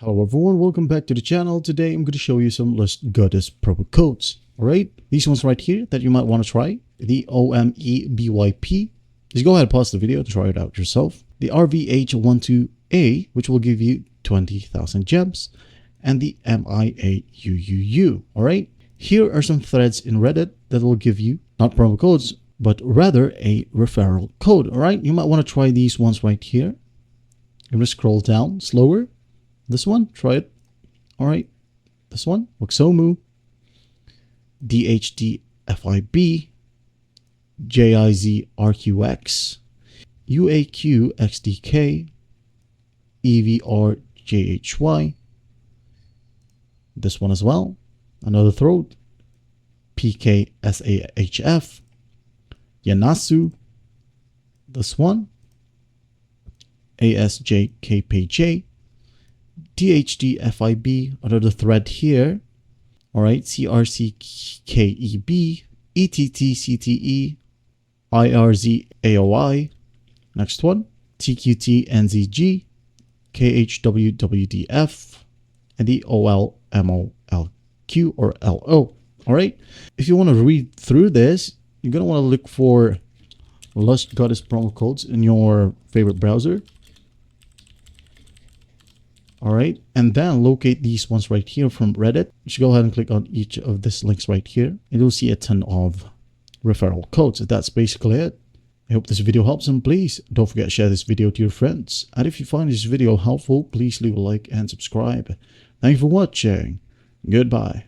Hello everyone, welcome back to the channel. Today I'm going to show you some Lust Goddess promo codes. Alright, these ones right here that you might want to try. The OMEBYP. Just go ahead and pause the video to try it out yourself. The RVH12A, which will give you 20,000 gems. And the MIAUUU. Alright, here are some threads in Reddit that will give you, not promo codes, but rather a referral code. Alright, you might want to try these ones right here. I'm going to scroll down slower. This one, try it. All right. This one, Waxomu, DHDFIB, JIZRQX, UAQXDK, EVRJHY. This one as well. Another throat. PKSAHF, Yanasu. This one. ASJKPJ. DHDFIB, another thread here. All right, CRCKEB, ETTCTE, IRZAOI. Next one, TQTNZG, KHWWDF, and the OLMOLQ or LO. All right, if you want to read through this, you're going to want to look for Lust Goddess promo codes in your favorite browser. All right, and then locate these ones right here from Reddit. You should go ahead and click on each of these links right here, and you'll see a ton of referral codes. That's basically it. I hope this video helps, and please don't forget to share this video to your friends. And if you find this video helpful, please leave a like and subscribe. Thank you for watching. Goodbye.